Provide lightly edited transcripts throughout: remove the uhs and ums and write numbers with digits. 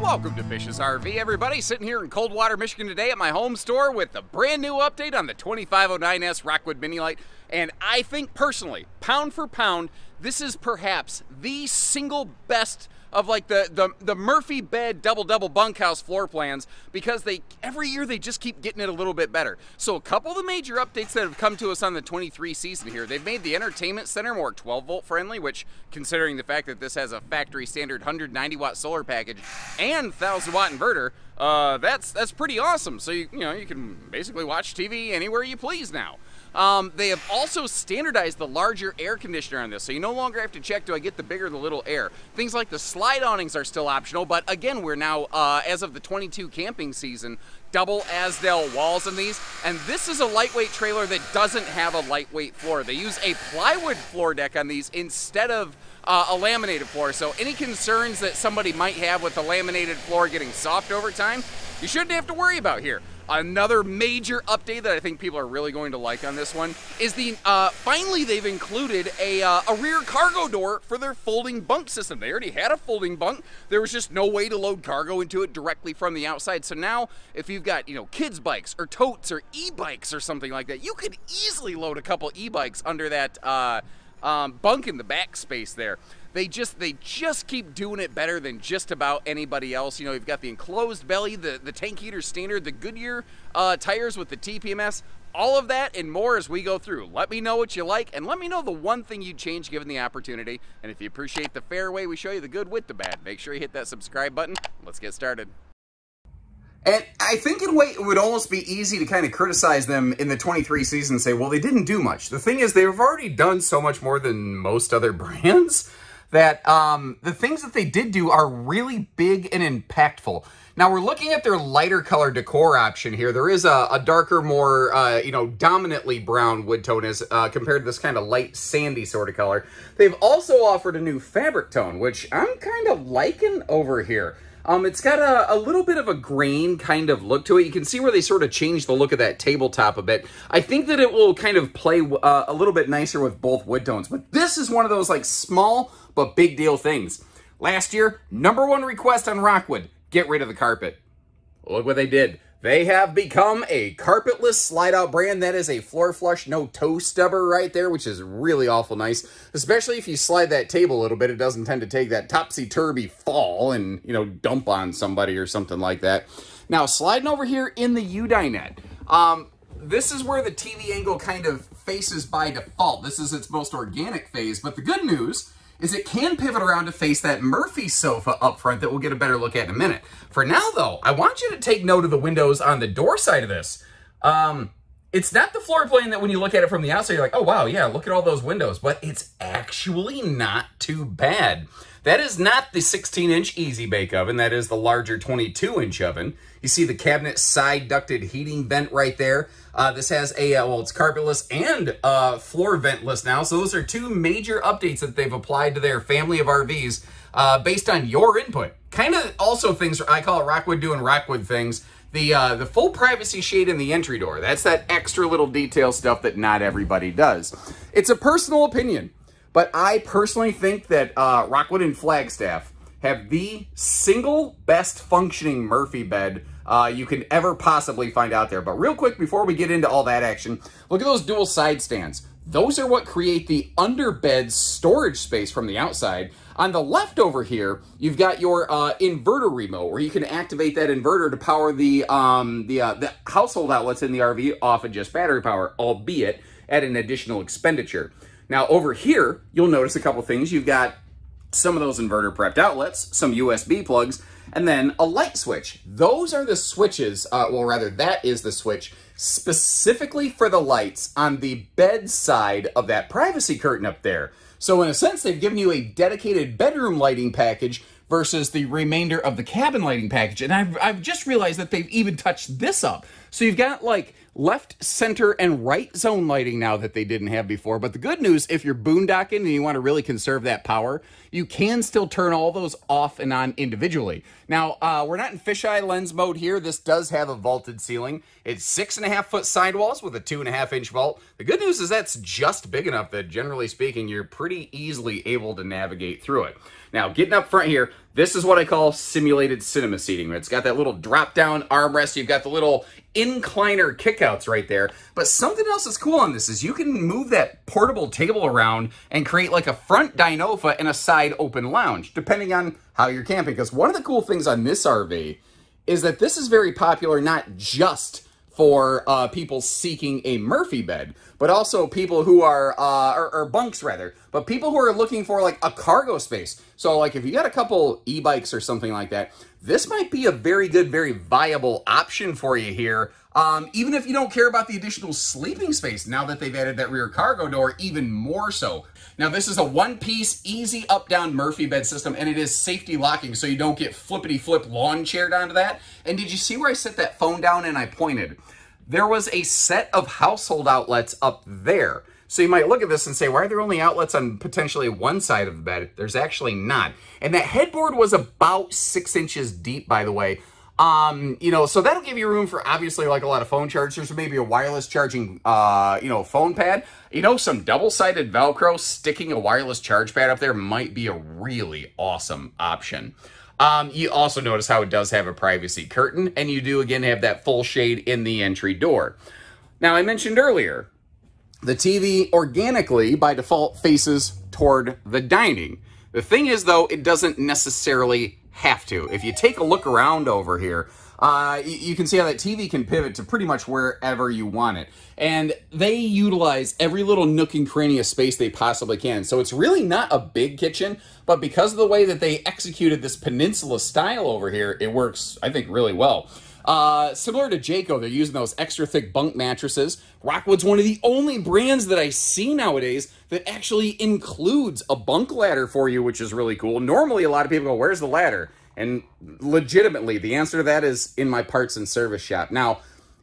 Welcome to Bish's RV, everybody. Sitting here in Coldwater, Michigan today at my home store with a brand new update on the 2509S Rockwood Mini Lite. And I think personally, pound for pound, this is perhaps the single best of like the Murphy bed double bunkhouse floor plans, because every year they just keep getting it a little bit better. So a couple of the major updates that have come to us on the 23 season here, they've made the entertainment center more 12-volt friendly, which, considering the fact that this has a factory standard 190-watt solar package and 1,000-watt inverter, that's pretty awesome. So you can basically watch TV anywhere you please now. They have also standardized the larger air conditioner on this, so you no longer have to check, do I get the big or the little air? Things like the slide awnings are still optional, but again, we're now, as of the 22 camping season, double Azdel walls in these, and this is a lightweight trailer that doesn't have a lightweight floor. They use a plywood floor deck on these instead of a laminated floor, so any concerns that somebody might have with the laminated floor getting soft over time, you shouldn't have to worry about here. Another major update that I think people are really going to like on this one is finally they've included a rear cargo door for their folding bunk system. They already had a folding bunk. There was just no way to load cargo into it directly from the outside. So now if you've got, kids bikes or totes or e-bikes or something like that, you could easily load a couple e-bikes under that bunk in the back space there. They just keep doing it better than just about anybody else. You've got the enclosed belly, the tank heater standard, the Goodyear tires with the TPMS, all of that and more as we go through. Let me know what you like, and let me know the one thing you'd change given the opportunity. And if you appreciate the fair way we show you the good with the bad, make sure you hit that subscribe button. Let's get started. And I think in a way it would almost be easy to kind of criticize them in the 23 season and say, well, they didn't do much. The thing is, they've already done so much more than most other brands that the things that they did do are really big and impactful. Now, we're looking at their lighter color decor option here. There is a darker, more, dominantly brown wood tone as compared to this kind of light sandy sort of color. They've also offered a new fabric tone, which I'm kind of liking over here. It's got a little bit of a grain kind of look to it. You can see where they sort of changed the look of that tabletop a bit. I think that it will kind of play a little bit nicer with both wood tones. But this is one of those like small but big deal things. Last year, #1 request on Rockwood, get rid of the carpet. Look what they did. They have become a carpetless slide-out brand. That is a floor flush, no toe stubber right there, which is really awful nice. Especially if you slide that table a little bit, it doesn't tend to take that topsy-turvy fall and, dump on somebody or something like that. Now, sliding over here in the U-dinette, this is where the TV angle kind of faces by default. This is its most organic phase, but the good news is it can pivot around to face that Murphy sofa up front that we'll get a better look at in a minute. For now, though, I want you to take note of the windows on the door side of this. It's not the floor plan that when you look at it from the outside, you're like, oh, wow, yeah, look at all those windows. But it's actually not too bad. That is not the 16-inch Easy Bake Oven. That is the larger 22-inch oven. You see the cabinet side ducted heating vent right there. This has it's carpetless and floor ventless now. So those are two major updates that they've applied to their family of RVs based on your input. Kind of also things, I call it Rockwood doing Rockwood things. The full privacy shade in the entry door. That's that extra little detail stuff that not everybody does. It's a personal opinion, but I personally think that Rockwood and Flagstaff have the single best functioning Murphy bed you can ever possibly find out there. But real quick, before we get into all that action, look at those dual side stands. Those are what create the underbed storage space from the outside. On the left over here, you've got your inverter remote, where you can activate that inverter to power the household outlets in the RV off of just battery power, albeit at an additional expenditure. Now over here, you'll notice a couple things. You've got some of those inverter prepped outlets, some USB plugs, and then a light switch. Those are the switches, that is the switch specifically for the lights on the bed side of that privacy curtain up there. So in a sense, they've given you a dedicated bedroom lighting package versus the remainder of the cabin lighting package. And I've just realized that they've even touched this up. So you've got like left, center, and right zone lighting now that they didn't have before. But the good news, if you're boondocking and you want to really conserve that power, you can still turn all those off and on individually. Now, we're not in fisheye lens mode here. This does have a vaulted ceiling. It's 6.5-foot sidewalls with a 2.5-inch vault. The good news is that's just big enough that, generally speaking, you're pretty easily able to navigate through it. Now, getting up front here, This is what I call simulated cinema seating. It's got that little drop-down armrest. You've got the little incliner kickouts right there. But something else that's cool on this is you can move that portable table around and create like a front dynofa and a side open lounge, depending on how you're camping. Because one of the cool things on this RV is that this is very popular not just for people seeking a Murphy bed, but also people who are, or bunks rather, but people who are looking for like a cargo space. So like if you got a couple e-bikes or something like that, this might be a very good, very viable option for you here. Even if you don't care about the additional sleeping space, now that they've added that rear cargo door, even more so. Now this is a one-piece, easy up-down Murphy bed system, and it is safety locking, so you don't get flippity-flip lawn chaired onto that. And did you see where I set that phone down and I pointed? There was a set of household outlets up there. So you might look at this and say, why are there only outlets on potentially one side of the bed? There's actually not. And that headboard was about 6 inches deep, by the way. You know, so that'll give you room for obviously like a lot of phone chargers, or maybe a wireless charging, you know, phone pad. You know, some double-sided Velcro sticking a wireless charge pad up there might be a really awesome option. You also notice how it does have a privacy curtain, and you do again have that full shade in the entry door. Now, I mentioned earlier, the TV organically, by default, faces toward the dining. The thing is, though, it doesn't necessarily have to. If you take a look around over here, you can see how that TV can pivot to pretty much wherever you want it. And they utilize every little nook and cranny of space they possibly can. So it's really not a big kitchen, but because of the way that they executed this peninsula style over here, it works, I think, really well. Similar to Jayco, they're using those extra thick bunk mattresses. Rockwood's one of the only brands that I see nowadays that actually includes a bunk ladder for you, which is really cool. Normally, a lot of people go, where's the ladder? And legitimately, the answer to that is in my parts and service shop. Now,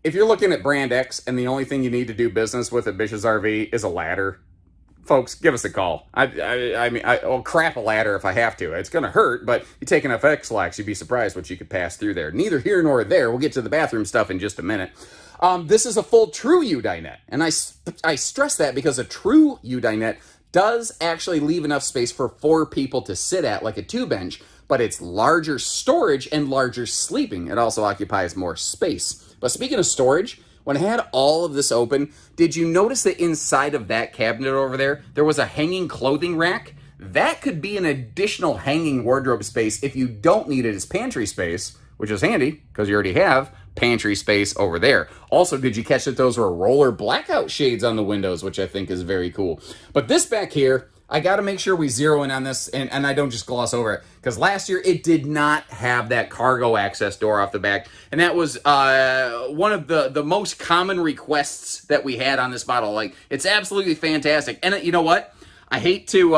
if you're looking at Brand X and the only thing you need to do business with at Bish's RV is a ladder, folks, give us a call. I mean, I'll crap a ladder if I have to. It's going to hurt, but you take enough X-Lax, you'd be surprised what you could pass through there. Neither here nor there. We'll get to the bathroom stuff in just a minute. This is a full true U-dinette, and I stress that because a true U-dinette does actually leave enough space for 4 people to sit at, like a 2-bench, but it's larger storage and larger sleeping. It also occupies more space. But speaking of storage, when I had all of this open, did you notice that inside of that cabinet over there, there was a hanging clothing rack? That could be an additional hanging wardrobe space if you don't need it as pantry space, which is handy because you already have pantry space over there. Also, did you catch that those were roller blackout shades on the windows, which I think is very cool. But this back here, I got to make sure we zero in on this and I don't just gloss over it, because last year it did not have that cargo access door off the back, and that was one of the most common requests that we had on this model. Like, it's absolutely fantastic. And you know what? I hate to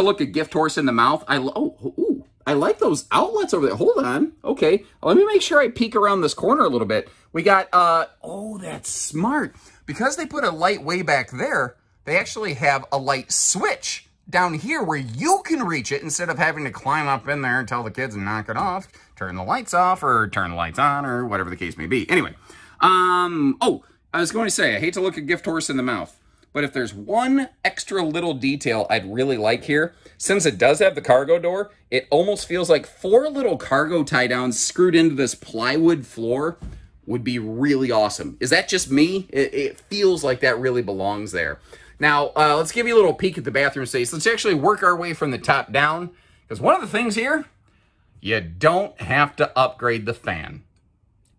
look a gift horse in the mouth. I like those outlets over there. Hold on. Okay, let me make sure I peek around this corner a little bit. We got oh, that's smart. Because they put a light way back there, they actually have a light switch down here where you can reach it instead of having to climb up in there and tell the kids to knock it off, turn the lights off, or turn the lights on, or whatever the case may be. Anyway, oh, I was going to say, I hate to look a gift horse in the mouth, but if there's one extra little detail I'd really like here, since it does have the cargo door, it almost feels like 4 little cargo tie-downs screwed into this plywood floor would be really awesome. Is that just me? It feels like that really belongs there. Now, let's give you a little peek at the bathroom space. Let's actually work our way from the top down, because one of the things here, you don't have to upgrade the fan.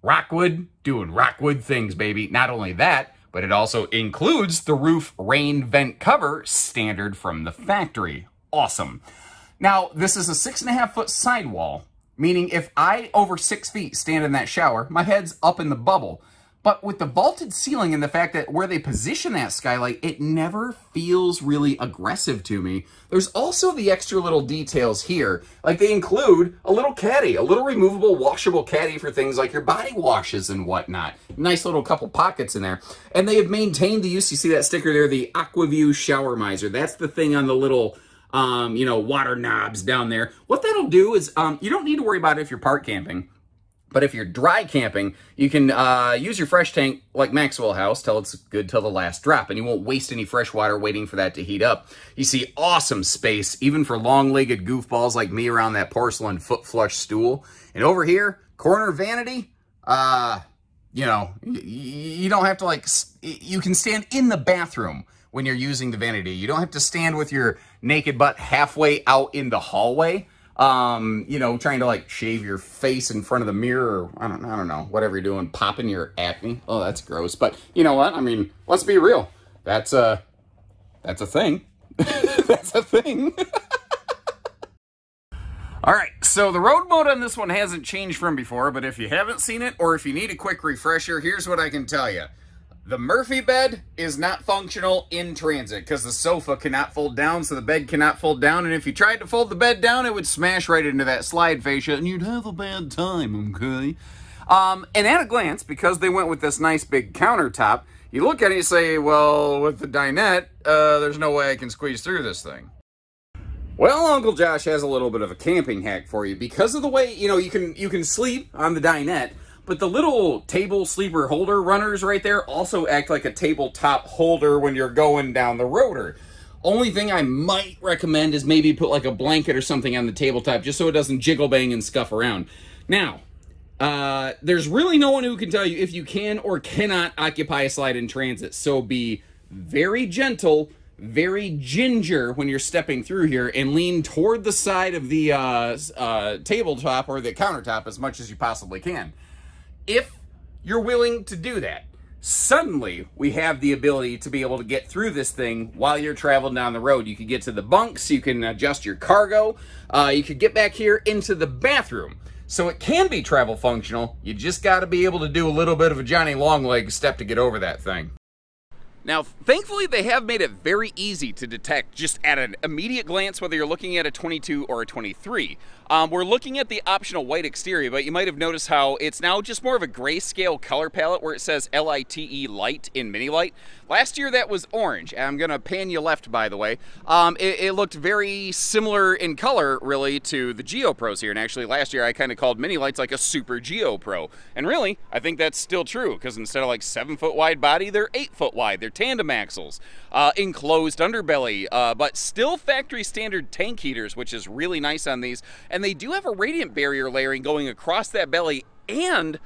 Rockwood doing Rockwood things, baby. Not only that, but it also includes the roof rain vent cover standard from the factory. Awesome. Now, this is a 6.5-foot sidewall, meaning if I, over 6 feet, stand in that shower, my head's up in the bubble. But with the vaulted ceiling and the fact that where they position that skylight, it never feels really aggressive to me. There's also the extra little details here. Like, they include a little caddy, a little removable washable caddy for things like your body washes and whatnot. Nice little couple pockets in there. And they have maintained the use, you see that sticker there, the AquaView shower miser. That's the thing on the little you know, water knobs down there. What that'll do is, you don't need to worry about it if you're park camping. But if you're dry camping, you can use your fresh tank like Maxwell House till it's good till the last drop, and you won't waste any fresh water waiting for that to heat up. You see awesome space, even for long-legged goofballs like me around that porcelain foot flush stool. And over here, corner vanity, you know, you don't have to like, you can stand in the bathroom when you're using the vanity. You don't have to stand with your naked butt halfway out in the hallway. You know, trying to like shave your face in front of the mirror, or I don't know, whatever you're doing, popping your acne. Oh, that's gross. But you know what? I mean, let's be real. That's a thing. That's a thing. All right, so the road mode on this one hasn't changed from before, but if you haven't seen it, or if you need a quick refresher, here's what I can tell you. The Murphy bed is not functional in transit because the sofa cannot fold down, so the bed cannot fold down. And if you tried to fold the bed down, it would smash right into that slide fascia, and you'd have a bad time, okay? And at a glance, because they went with this nice big countertop, you look at it and you say, well, with the dinette, there's no way I can squeeze through this thing. Well, Uncle Josh has a little bit of a camping hack for you. Because of the way, you know, you can sleep on the dinette, but the little table sleeper holder runners right there also act like a tabletop holder when you're going down the rotor. Only thing I might recommend is maybe put like a blanket or something on the tabletop just so it doesn't jiggle bang and scuff around. Now, there's really no one who can tell you if you can or cannot occupy a slide in transit. So be very gentle, very ginger when you're stepping through here, and lean toward the side of the tabletop or the countertop as much as you possibly can. If you're willing to do that, suddenly we have the ability to be able to get through this thing while you're traveling down the road. You can get to the bunks, you can adjust your cargo, you could get back here into the bathroom. So it can be travel functional. You just got to be able to do a little bit of a Johnny Longlegs step to get over that thing. Now, thankfully, they have made it very easy to detect just at an immediate glance whether you're looking at a 22 or a 23. We're looking at the optional white exterior, but you might have noticed how it's now just more of a grayscale color palette where it says LITE light in Mini Lite. Last year that was orange. I'm going to pan you left, by the way. It looked very similar in color, really, to the Geo Pros here. And actually, last year I kind of called Mini Lites like a Super Geo Pro. And really, I think that's still true, because instead of like 7-foot wide body, they're 8-foot wide. They're tandem axles, enclosed underbelly, but still factory standard tank heaters, which is really nice on these. And they do have a radiant barrier layering going across that belly and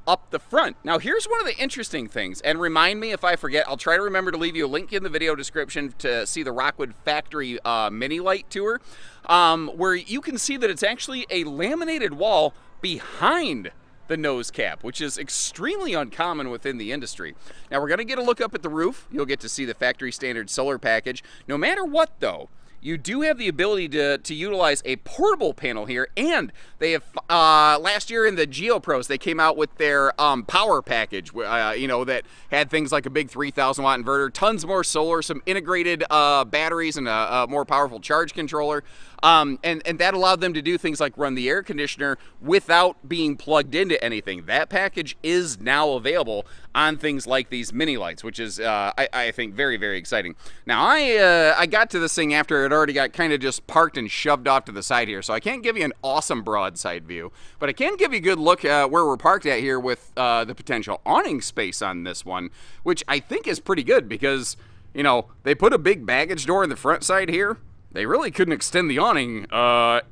up the front. Now, here's one of the interesting things, and remind me if I forget, I'll try to remember to leave you a link in the video description to see the Rockwood factory Mini Lite tour, where you can see that it's actually a laminated wall behind the nose cap, which is extremely uncommon within the industry. Now, we're going to get a look up at the roof. You'll get to see the factory standard solar package. No matter what, though, you do have the ability to utilize a portable panel here, and they have, last year in the Geo Pros, they came out with their power package, you know, that had things like a big 3,000 watt inverter, tons more solar, some integrated batteries, and a more powerful charge controller. And that allowed them to do things like run the air conditioner without being plugged into anything. That package is now available on things like these Mini Lites, which is, I think, very, very exciting. Now, I got to this thing after it already got kind of just parked and shoved off to the side here, so I can't give you an awesome broadside view, but I can give you a good look at where we're parked at here with the potential awning space on this one, which I think is pretty good because, you know, they put a big baggage door in the front side here. They really couldn't extend the awning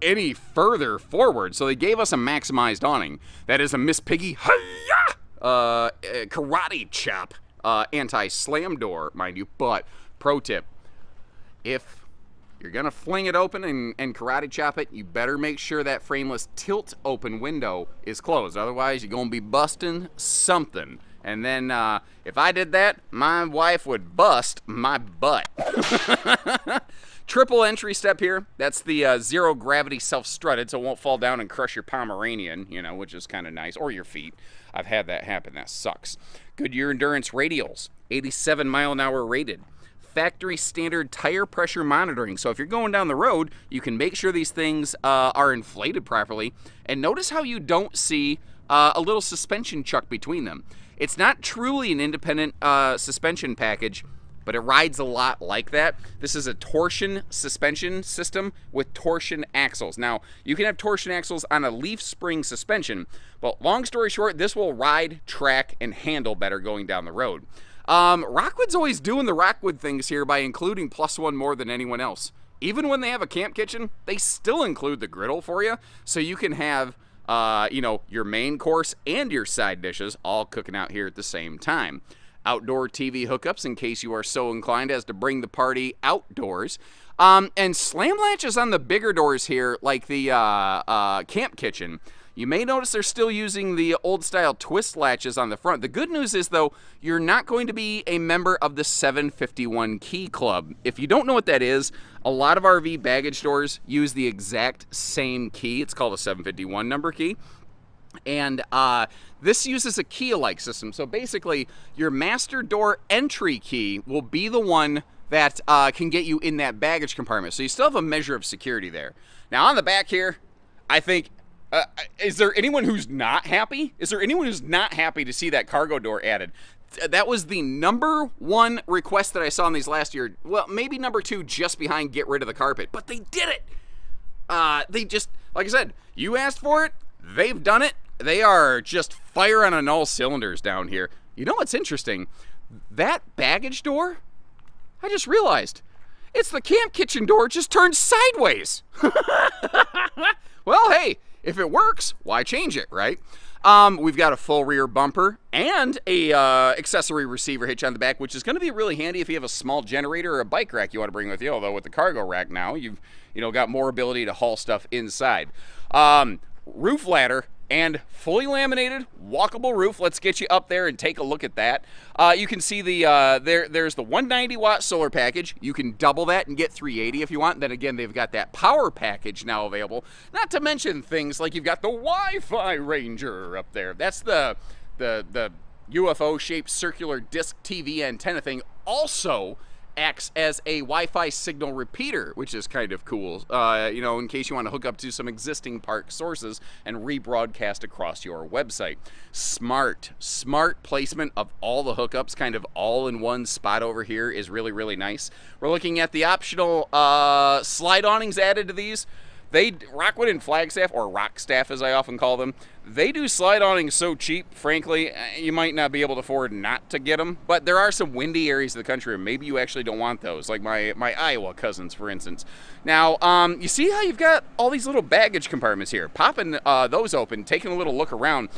any further forward, so they gave us a maximized awning. That is a Miss Piggy karate chop anti-slam door, mind you. But, pro tip, if you're going to fling it open and karate chop it, you better make sure that frameless tilt open window is closed. Otherwise, you're going to be busting something. And then if I did that, my wife would bust my butt. Triple entry step here. That's the zero gravity self-strutted, so it won't fall down and crush your Pomeranian, you know, which is kind of nice, or your feet. I've had that happen. That sucks. Goodyear Endurance radials, 87 mile an hour rated. Factory standard tire pressure monitoring. So if you're going down the road, you can make sure these things are inflated properly. And notice how you don't see a little suspension chuck between them. It's not truly an independent suspension package, but it rides a lot like that. This is a torsion suspension system with torsion axles. Now, you can have torsion axles on a leaf spring suspension, but long story short, this will ride, track, and handle better going down the road. Rockwood's always doing the Rockwood things here by including +1 more than anyone else. Even when they have a camp kitchen, they still include the griddle for you, so you can have you know, your main course and your side dishes all cooking out here at the same time. Outdoor TV hookups in case you are so inclined as to bring the party outdoors. And slam latches on the bigger doors here, like the camp kitchen. You may notice they're still using the old style twist latches on the front. The good news is, though, you're not going to be a member of the 751 Key Club. If you don't know what that is, a lot of RV baggage stores use the exact same key. It's called a 751 number key. And this uses a key-alike system. So basically, your master door entry key will be the one that can get you in that baggage compartment. So you still have a measure of security there. Now, on the back here, I think... is there anyone who's not happy? Is there anyone who's not happy to see that cargo door added? That was the #1 request that I saw in these last year. Well, maybe #2 just behind get rid of the carpet. But they did it! They just, like I said, you asked for it, they've done it. They are just firing on all cylinders down here. You know what's interesting? That baggage door, I just realized, it's the camp kitchen door just turned sideways. Well, hey, if it works, why change it, right? We've got a full rear bumper and a accessory receiver hitch on the back, which is going to be really handy if you have a small generator or a bike rack you want to bring with you. Although with the cargo rack now, you've got more ability to haul stuff inside. Roof ladder and fully laminated walkable roof. Let's get you up there and take a look at that. You can see the there's the 190-watt solar package. You can double that and get 380 if you want. Then again, they've got that power package now available. Not to mention things like you've got the Wi-Fi Ranger up there. That's the UFO-shaped circular disc TV antenna thing. Also acts as a Wi-Fi signal repeater, which is kind of cool, you know, in case you want to hook up to some existing park sources and rebroadcast across your website. Smart placement of all the hookups, kind of all in one spot over here, is really, really nice. We're looking at the optional slide awnings added to these. Rockwood and Flagstaff, or Rockstaff as I often call them, they do slide awnings so cheap, frankly, you might not be able to afford not to get them. But there are some windy areas of the country where maybe you actually don't want those, like my Iowa cousins, for instance. Now, you see how you've got all these little baggage compartments here? Popping those open, taking a little look around.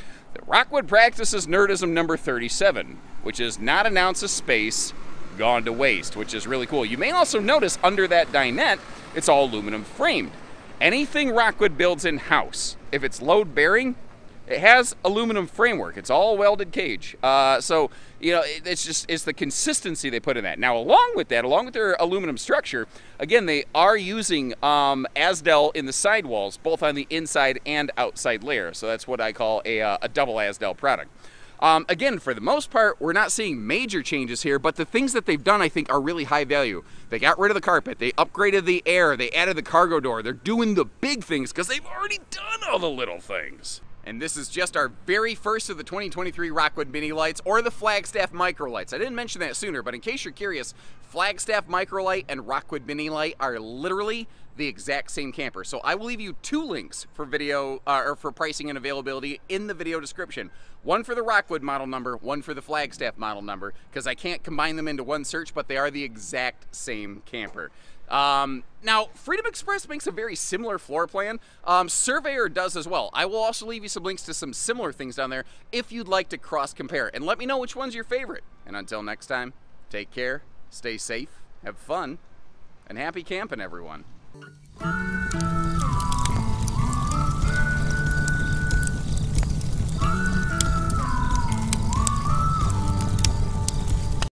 Rockwood practices nerdism number 37, which is not an ounce of space gone to waste, which is really cool. You may also notice under that dinette, it's all aluminum framed. Anything Rockwood builds in-house, if it's load-bearing, it has aluminum framework. It's all welded cage. So, you know, it's the consistency they put in that. Now, along with their aluminum structure, again, they are using Azdel in the sidewalls, both on the inside and outside layer. So that's what I call a double Azdel product. Again, for the most part, we're not seeing major changes here, but the things that they've done, I think, are really high value. They got rid of the carpet, they upgraded the air, they added the cargo door. They're doing the big things because they've already done all the little things. And this is just our very first of the 2023 Rockwood Mini Lights, or the Flagstaff Micro Lights. I didn't mention that sooner, but in case you're curious, Flagstaff Micro Light and Rockwood Mini Light are literally the exact same camper. So I will leave you 2 links for video or for pricing and availability in the video description. One for the Rockwood model number, one for the Flagstaff model number, because I can't combine them into one search, but they are the exact same camper. Now, Freedom Express makes a very similar floor plan. Surveyor does as well. I will also leave you some links to some similar things down there if you'd like to cross-compare. And let me know which one's your favorite. And until next time, take care, stay safe, have fun, and happy camping, everyone.